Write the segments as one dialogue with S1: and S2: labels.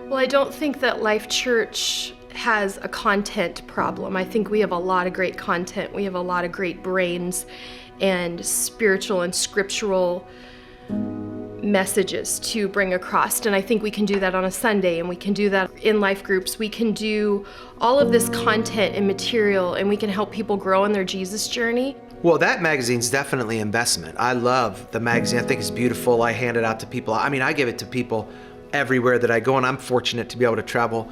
S1: Well, I don't think that Life Church has a content problem. I think we have a lot of great content. We have a lot of great brains and spiritual and scriptural messages to bring across. And I think we can do that on a Sunday, and we can do that in life groups. We can do all of this content and material, and we can help people grow in their Jesus journey.
S2: Well, that magazine's definitely investment. I love the magazine. I think it's beautiful. I hand it out to people. I mean, I give it to people everywhere that I go, and I'm fortunate to be able to travel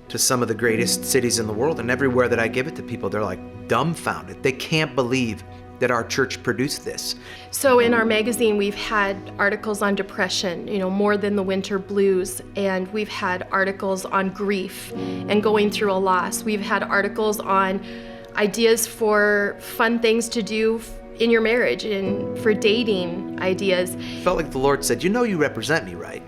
S2: to some of the greatest cities in the world, and everywhere that I give it to people, they're like dumbfounded. They can't believe that our church produced this.
S1: So in our magazine, we've had articles on depression, more than the winter blues, and we've had articles on grief and going through a loss. We've had articles on ideas for fun things to do in your marriage and for dating ideas.
S2: Felt like the Lord said, you represent me, right?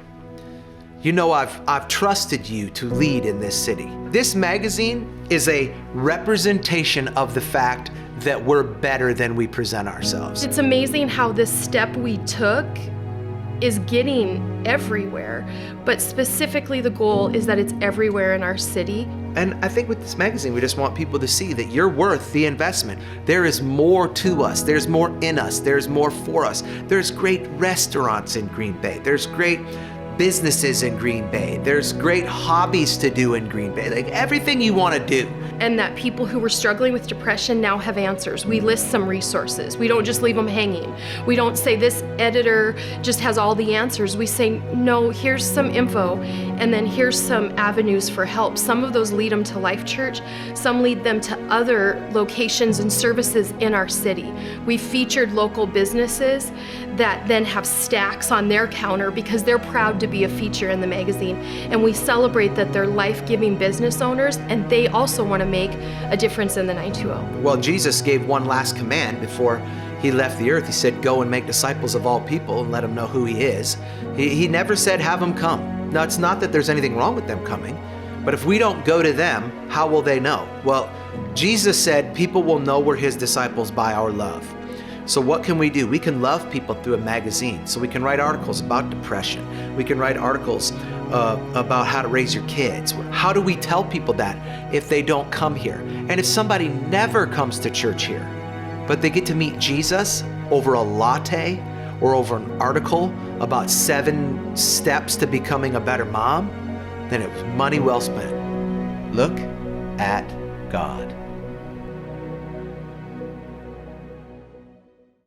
S2: I've trusted you to lead in this city. This magazine is a representation of the fact that we're better than we present ourselves.
S1: It's amazing how this step we took is getting everywhere, but specifically the goal is that it's everywhere in our city.
S2: And I think with this magazine, we just want people to see that you're worth the investment. There is more to us. There's more in us. There's more for us. There's great restaurants in Green Bay. There's great businesses in Green Bay. There's great hobbies to do in Green Bay, like everything you want to do.
S1: And that people who were struggling with depression now have answers. We list some resources. We don't just leave them hanging. We don't say this editor just has all the answers. We say, no, here's some info, and then here's some avenues for help. Some of those lead them to Life Church. Some lead them to other locations and services in our city. We featured local businesses that then have stacks on their counter because they're proud to be a feature in the magazine. And we celebrate that they're life-giving business owners, and they also want to make a difference in the 920.
S2: Well, Jesus gave one last command before he left the earth. He said, go and make disciples of all people and let them know who he is. He never said, have them come. Now, it's not that there's anything wrong with them coming, but if we don't go to them, how will they know? Well, Jesus said people will know we're his disciples by our love. So what can we do? We can love people through a magazine. So we can write articles about depression. We can write articles about how to raise your kids. How do we tell people that if they don't come here? And if somebody never comes to church here, but they get to meet Jesus over a latte or over an article about 7 steps to becoming a better mom, then it was money well spent. Look at God.